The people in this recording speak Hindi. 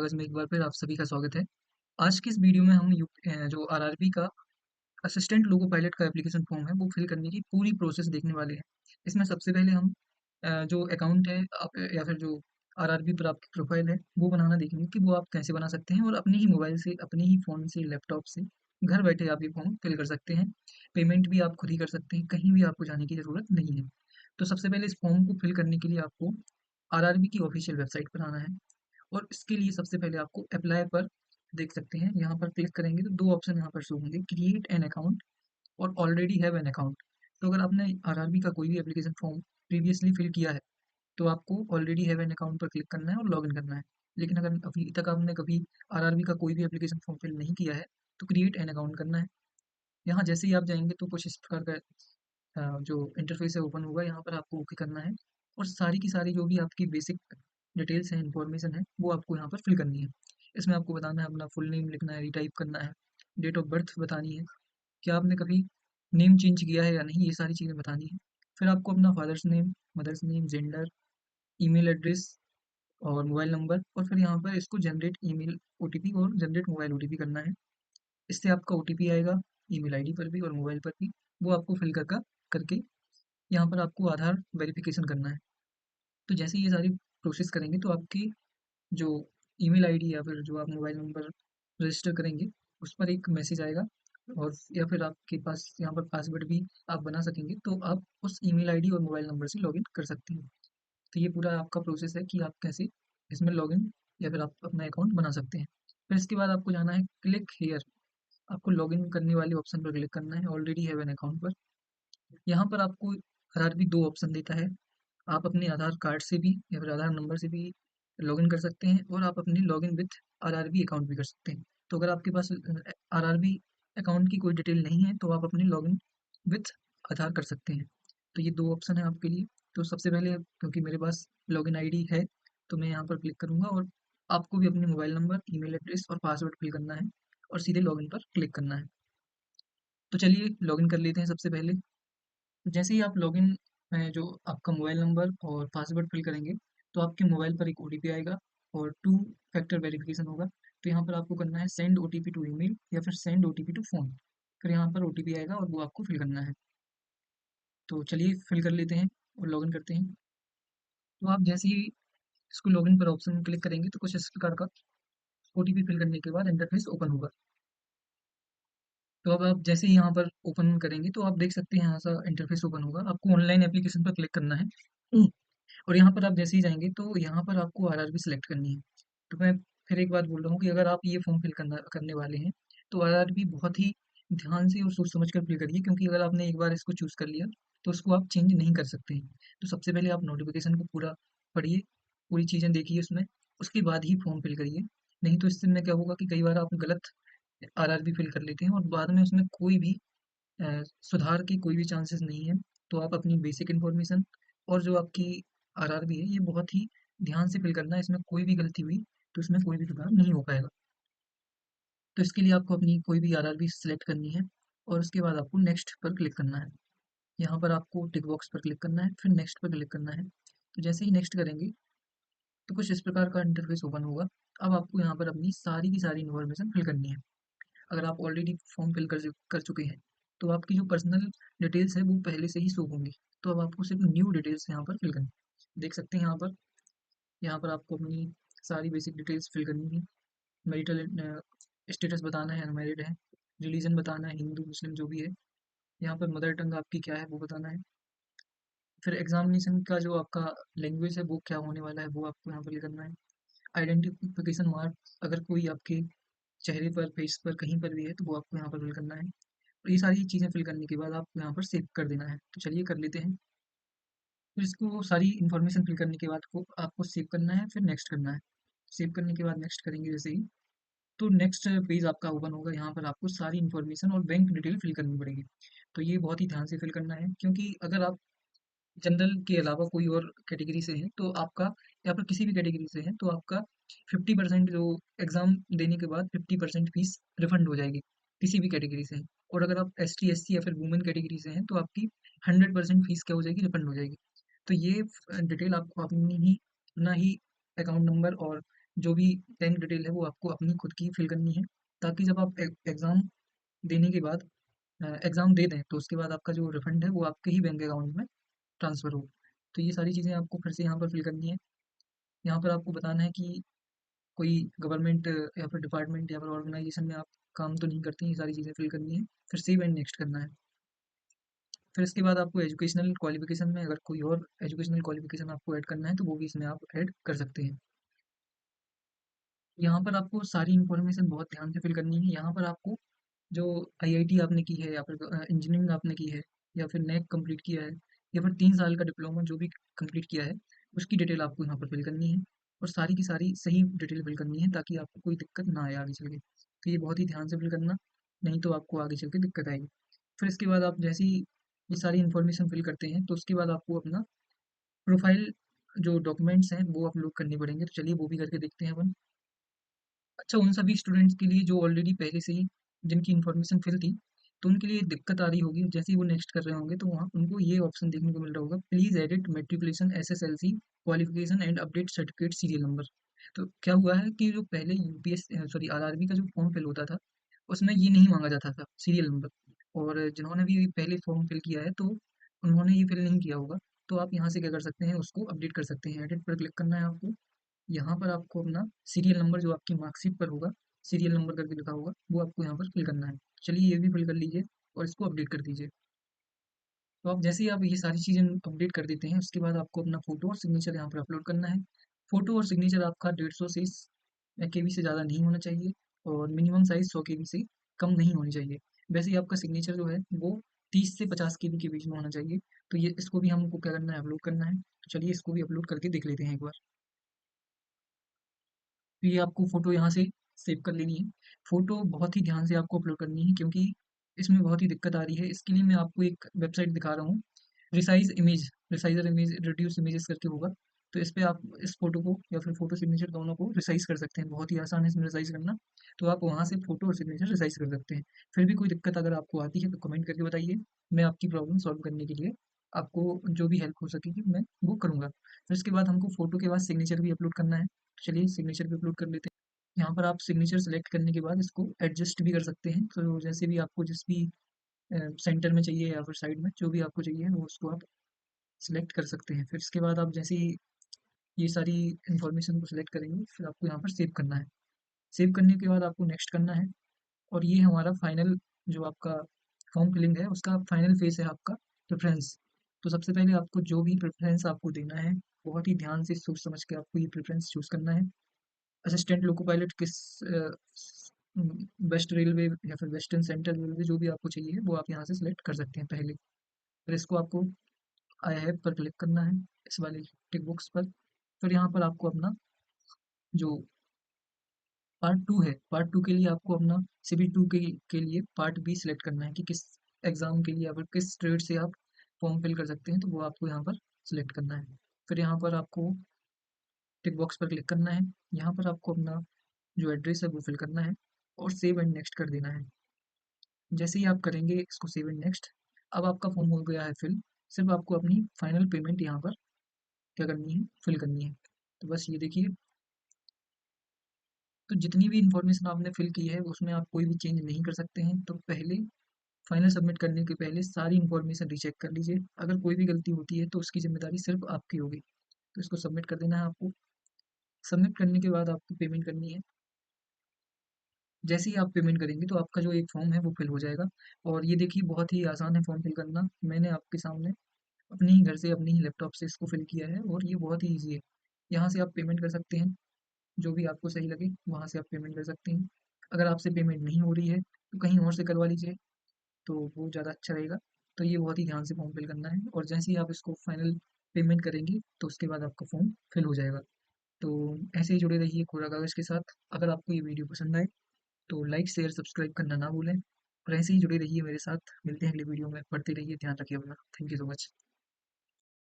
कागज़ में एक बार फिर आप सभी का स्वागत है। आज की इस वीडियो में हम जो आरआरबी का असिस्टेंट लोको पायलट का एप्लीकेशन फॉर्म है, वो फिल करने की पूरी प्रोसेस देखने वाले हैं। इसमें सबसे पहले हम जो अकाउंट है आप या फिर जो आरआरबी पर आपकी प्रोफाइल है, वो बनाना देखेंगे कि वो आप कैसे बना सकते हैं और अपने ही मोबाइल से, अपने ही फ़ोन से, लैपटॉप से घर बैठे आप ये फॉर्म फिल कर सकते हैं। पेमेंट भी आप खुद ही कर सकते हैं, कहीं भी आपको जाने की ज़रूरत नहीं है। तो सबसे पहले इस फॉर्म को फिल करने के लिए आपको आरआरबी की ऑफ़िशियल वेबसाइट पर आना है। और इसके लिए सबसे पहले आपको अप्लाई पर देख सकते हैं, यहाँ पर क्लिक करेंगे तो 2 ऑप्शन यहाँ पर शो होंगे, क्रिएट एन अकाउंट और ऑलरेडी हैव एन अकाउंट। तो अगर आपने आरआरबी का कोई भी एप्लीकेशन फॉर्म प्रीवियसली फिल किया है, तो आपको ऑलरेडी हैव एन अकाउंट पर क्लिक करना है और लॉगिन करना है। लेकिन अगर अभी तक आपने कभी आरआरबी का कोई भी एप्लीकेशन फॉर्म फिल नहीं किया है, तो क्रिएट एन अकाउंट करना है। यहाँ जैसे ही आप जाएँगे तो कुछ इस प्रकार का जो इंटरफ़ेस है ओपन होगा, यहाँ पर आपको ओके करना है और सारी की सारी जो भी आपकी बेसिक डिटेल्स हैं, इन्फॉर्मेशन है, वो आपको यहाँ पर फिल करनी है। इसमें आपको बताना है, अपना फुल नेम लिखना है, रिटाइप करना है, डेट ऑफ बर्थ बतानी है, क्या आपने कभी नेम चेंज किया है या नहीं, ये सारी चीज़ें बतानी है। फिर आपको अपना father's name, mother's name, gender, email address और मोबाइल नंबर और फिर यहाँ पर इसको जनरेट ईमेल ओटीपी और जनरेट मोबाइल ओटीपी करना है। इससे आपका ओटीपी आएगा ईमेल आईडी पर भी और मोबाइल पर भी, वो आपको फिल करके यहाँ पर आपको आधार वेरिफिकेशन करना है। तो जैसे ये सारी प्रोसेस करेंगे तो आपकी जो ईमेल आईडी या फिर जो आप मोबाइल नंबर रजिस्टर करेंगे, उस पर एक मैसेज आएगा और या फिर आपके पास यहाँ पर पासवर्ड भी आप बना सकेंगे, तो आप उस ईमेल आईडी और मोबाइल नंबर से लॉगिन कर सकते हैं। तो ये पूरा आपका प्रोसेस है कि आप कैसे इसमें लॉगिन या फिर आप अपना अकाउंट बना सकते हैं। फिर इसके बाद आपको जाना है क्लिक हियर, आपको लॉगिन करने वाले ऑप्शन पर क्लिक करना है, ऑलरेडी हैव एन अकाउंट पर। यहाँ पर आपको आरआरबी 2 ऑप्शन देता है, आप अपने आधार कार्ड से भी या फिर आधार नंबर से भी लॉगिन कर सकते हैं और आप अपनी लॉगिन विथ आरआरबी अकाउंट भी कर सकते हैं। तो अगर आपके पास आरआरबी अकाउंट की कोई डिटेल नहीं है तो आप अपनी लॉगिन विथ आधार कर सकते हैं। तो ये 2 ऑप्शन है आपके लिए। तो सबसे पहले क्योंकि मेरे पास लॉगिन आईडी है, तो मैं यहाँ पर क्लिक करूँगा और आपको भी अपने मोबाइल नंबर, ईमेल एड्रेस और पासवर्ड फिल करना है और सीधे लॉगिन पर क्लिक करना है। तो चलिए लॉगिन कर लेते हैं सबसे पहले। तो जैसे ही आप लॉगिन में जो आपका मोबाइल नंबर और पासवर्ड फिल करेंगे, तो आपके मोबाइल पर एक ओटीपी आएगा और टू फैक्टर वेरिफिकेशन होगा। तो यहाँ पर आपको करना है सेंड ओटीपी टू ईमेल या फिर सेंड ओटीपी टू फ़ोन। फिर यहाँ पर ओटीपी आएगा और वो आपको फिल करना है। तो चलिए फिल कर लेते हैं और लॉगिन करते हैं। तो आप जैसे ही इसको लॉगिन पर ऑप्शन क्लिक करेंगे, तो कुछ इस प्रकार का ओटीपी फिल करने के बाद इंटरफेस ओपन होगा। तो अब आप जैसे ही यहाँ पर ओपन करेंगे, तो आप देख सकते हैं यहाँ सा इंटरफेस ओपन होगा। आपको ऑनलाइन एप्लीकेशन पर क्लिक करना है। और यहाँ पर आप जैसे ही जाएँगे तो यहाँ पर आपको आरआरबी सेलेक्ट करनी है। तो मैं फिर एक बात बोल रहा हूँ कि अगर आप ये फॉर्म फिल करने वाले हैं, तो आरआरबी बहुत ही ध्यान से और सोच समझ कर फिल करिए, क्योंकि अगर आपने एक बार इसको चूज़ कर लिया, तो उसको आप चेंज नहीं कर सकते हैं। तो सबसे पहले आप नोटिफ़िकेशन को पूरा पढ़िए, पूरी चीज़ें देखिए उसमें, उसके बाद ही फॉर्म फिल करिए। नहीं तो इससे में क्या होगा कि कई बार आप गलत आरआरबी फिल कर लेते हैं और बाद में उसमें कोई भी सुधार के कोई भी चांसेस नहीं है। तो आप अपनी बेसिक इन्फॉर्मेशन और जो आपकी आरआरबी है, ये बहुत ही ध्यान से फिल करना है। इसमें कोई भी गलती हुई, तो इसमें कोई भी सुधार नहीं हो पाएगा। तो इसके लिए आपको अपनी कोई भी आरआरबी सेलेक्ट करनी है और उसके बाद आपको नेक्स्ट पर क्लिक करना है। यहाँ पर आपको टिक बॉक्स पर क्लिक करना है, फिर नेक्स्ट पर क्लिक करना है। तो जैसे ही नेक्स्ट करेंगे, तो कुछ इस प्रकार का इंटरफेस ओपन होगा। अब आपको यहाँ पर अपनी सारी की सारी इन्फॉर्मेशन फिल करनी है। अगर आप ऑलरेडी फॉर्म फिल कर चुके हैं, तो आपकी जो पर्सनल डिटेल्स है वो पहले से ही शो होंगी। तो अब आपको सिर्फ न्यू डिटेल्स यहाँ पर फिल करनी है। देख सकते हैं यहाँ पर आपको अपनी सारी बेसिक डिटेल्स फिल करनी है। मैरिटल स्टेटस बताना है, अनमैरिड है, रिलीजन बताना है, हिंदू मुस्लिम जो भी है। यहाँ पर मदर टंग आपकी क्या है वो बताना है। फिर एग्जामिनेशन का जो आपका लैंग्वेज है वो क्या होने वाला है, वो आपको यहाँ पर फिल करना है। आइडेंटिफिकेशन मार्क अगर कोई आपके चेहरे पर, फेस पर कहीं पर भी है, तो वो आपको यहाँ पर फिल करना है। और ये सारी चीज़ें फिल करने के बाद आपको यहाँ पर सेव कर देना है। तो चलिए कर लेते हैं। फिर इसको सारी इन्फॉर्मेशन फिल करने के बाद को आपको सेव करना है, फिर नेक्स्ट करना है। सेव करने के बाद नेक्स्ट करेंगे जैसे ही, तो नेक्स्ट पेज आपका ओपन होगा। यहाँ पर आपको सारी इन्फॉर्मेशन और बैंक डिटेल फिल करनी पड़ेगी। तो ये बहुत ही ध्यान से फिल करना है, क्योंकि अगर आप जनरल के अलावा कोई और कैटेगरी से हैं, तो आपका या फिर किसी भी कैटेगरी से हैं, तो आपका 50% जो एग्ज़ाम देने के बाद 50% फीस रिफंड हो जाएगी, किसी भी कैटेगरी से हैं। और अगर आप एसटी, एससी या फिर वुमेन कैटेगरी से हैं, तो आपकी 100% फीस क्या हो जाएगी, रिफंड हो जाएगी। तो ये डिटेल आपको अपना ही अकाउंट नंबर और जो भी बैंक डिटेल है वो आपको अपनी खुद की फिल करनी है, ताकि जब आप एग्ज़ाम देने के बाद एग्ज़ाम दे दें तो उसके बाद आपका जो रिफंड है वो आपके ही बैंक अकाउंट में ट्रांसफ़र हो। तो ये सारी चीज़ें आपको फिर से यहाँ पर फिल करनी है। यहाँ पर आपको बताना है कि कोई गवर्नमेंट या फिर डिपार्टमेंट या फिर ऑर्गेनाइजेशन में आप काम तो नहीं करते हैं, ये सारी चीज़ें फिल करनी है। फिर सेव एंड नेक्स्ट करना है। फिर इसके बाद आपको एजुकेशनल क्वालिफ़िकेशन में अगर कोई और एजुकेशनल क्वालिफ़िकेशन आपको ऐड करना है, तो वो भी इसमें आप ऐड कर सकते हैं। यहाँ पर आपको सारी इन्फॉर्मेशन बहुत ध्यान से फिल करनी है। यहाँ पर आपको जो आईआईटी आपने की है या फिर इंजीनियरिंग आपने की है या फिर नेट कंप्लीट किया है या फिर 3 साल का डिप्लोमा जो भी कंप्लीट किया है, उसकी डिटेल आपको यहाँ पर फिल करनी है और सारी की सारी सही डिटेल फिल करनी है ताकि आपको कोई दिक्कत ना आए आगे चल के। तो ये बहुत ही ध्यान से फिल करना, नहीं तो आपको आगे चल के दिक्कत आएगी। फिर इसके बाद आप जैसे ही ये सारी इन्फॉर्मेशन फिल करते हैं, तो उसके बाद आपको अपना प्रोफाइल जो डॉक्यूमेंट्स हैं, वो अपलोड करने पड़ेंगे। तो चलिए वो भी करके देखते हैं अपन। अच्छा, उन सभी स्टूडेंट्स के लिए जो ऑलरेडी पहले से ही जिनकी इन्फॉर्मेशन फिल थी, तो उनके लिए दिक्कत आ रही होगी। जैसे ही वो नेक्स्ट कर रहे होंगे, तो वहाँ उनको ये ऑप्शन देखने को मिल रहा होगा, please edit matriculation SSLC qualification and update certificate serial number. तो क्या हुआ है कि जो पहले आरआरबी का जो फॉर्म फिल होता था, उसमें ये नहीं मांगा जाता था सीरियल नंबर। और जिन्होंने भी पहले फॉर्म फिल किया है, तो उन्होंने ये फिल नहीं किया होगा। तो आप यहाँ से क्या कर सकते हैं, उसको अपडेट कर सकते हैं। एडिट पर क्लिक करना है आपको। यहाँ पर आपको अपना सीरियल नंबर जो आपकी मार्कशीट पर होगा, सीरियल नंबर करके लिखा होगा, वो आपको यहाँ पर फिल करना है। चलिए ये भी फिल कर लीजिए और इसको अपडेट कर दीजिए। तो आप जैसे ही आप ये सारी चीज़ें अपडेट कर देते हैं, उसके बाद आपको अपना फ़ोटो और सिग्नेचर यहाँ पर अपलोड करना है। फ़ोटो और सिग्नेचर आपका 150 से केबी से ज़्यादा नहीं होना चाहिए और मिनिमम साइज़ 100 केबी से कम नहीं होनी चाहिए। वैसे ही आपका सिग्नेचर जो है वो 30 से 50 केबी के बीच में होना चाहिए। तो ये इसको भी हमको क्या करना है, अपलोड करना है। तो चलिए इसको भी अपलोड करके देख लेते हैं एक बार। तो ये आपको फ़ोटो यहाँ से सेव कर लेनी है। फ़ोटो बहुत ही ध्यान से आपको अपलोड करनी है क्योंकि इसमें बहुत ही दिक्कत आ रही है। इसके लिए मैं आपको एक वेबसाइट दिखा रहा हूँ। रिसाइज़र इमेज रिड्यूस इमेजेस करके होगा। तो इस पे आप इस फ़ोटो को या फिर फ़ोटो सिग्नेचर दोनों को रिसाइज़ कर सकते हैं। बहुत ही आसान है इसमें रिसाइज़ करना। तो आप वहाँ से फ़ोटो और सिग्नेचर रिसाइज़ कर सकते हैं। फिर भी कोई दिक्कत अगर आपको आती है तो कमेंट करके बताइए। मैं आपकी प्रॉब्लम सॉल्व करने के लिए आपको जो भी हेल्प हो सकेगी मैं वो करूँगा। फिर इसके बाद हमको फ़ोटो के बाद सिग्नेचर भी अपलोड करना है। चलिए सिग्नेचर भी अपलोड कर लेते हैं। यहाँ पर आप सिग्नेचर सेलेक्ट करने के बाद इसको एडजस्ट भी कर सकते हैं। तो जैसे भी आपको जिस भी सेंटर में चाहिए या फिर साइड में जो भी आपको चाहिए वो उसको आप सिलेक्ट कर सकते हैं। फिर इसके बाद आप जैसे ही ये सारी इन्फॉर्मेशन को सिलेक्ट करेंगे, फिर आपको यहाँ पर सेव करना है। सेव करने के बाद आपको नेक्स्ट करना है और ये हमारा फाइनल जो आपका फॉर्म फिलिंग है उसका फाइनल फेस है आपका प्रेफ़रेंस। तो सबसे पहले आपको जो भी प्रेफ़रेंस आपको देना है, बहुत ही ध्यान से सोच समझ के आपको ये प्रेफ़रेंस चूज़ करना है। Assistant loco pilot waste railway या फिर वेस्टर्न सेंट्रल रेलवे जो भी आपको चाहिए वो आप यहाँ से सिलेक्ट कर सकते हैं पहले। फिर इसको आपको आई हैव पर क्लिक करना है इस वाले टिक बॉक्स पर। फिर यहाँ पर आपको अपना जो पार्ट 2 है, पार्ट 2 के लिए आपको अपना सिविल 2 के लिए पार्ट बी सिलेक्ट करना है कि किस एग्ज़ाम के लिए या फिर किस ट्रेड से आप फॉर्म फिल कर सकते हैं, तो वो आपको यहाँ पर सिलेक्ट करना है। फिर यहाँ पर आपको टिक बॉक्स पर क्लिक करना है। यहाँ पर आपको अपना जो एड्रेस है वो फिल करना है और सेव एंड नेक्स्ट कर देना है। जैसे ही आप करेंगे इसको सेव एंड नेक्स्ट, अब आपका फॉर्म हो गया है फिल। सिर्फ आपको अपनी फाइनल पेमेंट यहाँ पर क्या करनी है, फिल करनी है। तो बस ये देखिए, तो जितनी भी इंफॉर्मेशन आपने फिल की है उसमें आप कोई भी चेंज नहीं कर सकते हैं। तो पहले फाइनल सबमिट करने के पहले सारी इन्फॉर्मेशन रीचेक कर लीजिए। अगर कोई भी गलती होती है तो उसकी जिम्मेदारी सिर्फ आपकी होगी। तो इसको सबमिट कर देना है आपको। सबमिट करने के बाद आपको पेमेंट करनी है। जैसे ही आप पेमेंट करेंगे तो आपका जो एक फॉर्म है वो फिल हो जाएगा। और ये देखिए बहुत ही आसान है फॉर्म फिल करना। मैंने आपके सामने अपने ही घर से अपने ही लैपटॉप से इसको फिल किया है और ये बहुत ही ईजी है। यहाँ से आप पेमेंट कर सकते हैं, जो भी आपको सही लगे वहाँ से आप पेमेंट कर सकते हैं। अगर आपसे पेमेंट नहीं हो रही है तो कहीं और से करवा लीजिए, तो वो ज़्यादा अच्छा रहेगा। तो ये बहुत ही ध्यान से फॉर्म फिल करना है और जैसे ही आप इसको फाइनल पेमेंट करेंगे तो उसके बाद आपका फॉर्म फिल हो जाएगा। तो ऐसे ही जुड़े रहिए कोरा कागज़ के साथ। अगर आपको ये वीडियो पसंद आए तो लाइक शेयर सब्सक्राइब करना ना भूलें और ऐसे ही जुड़े रहिए मेरे साथ। मिलते हैं अगली वीडियो में। पढ़ते रहिए, ध्यान रखिए अपना। Thank you so much.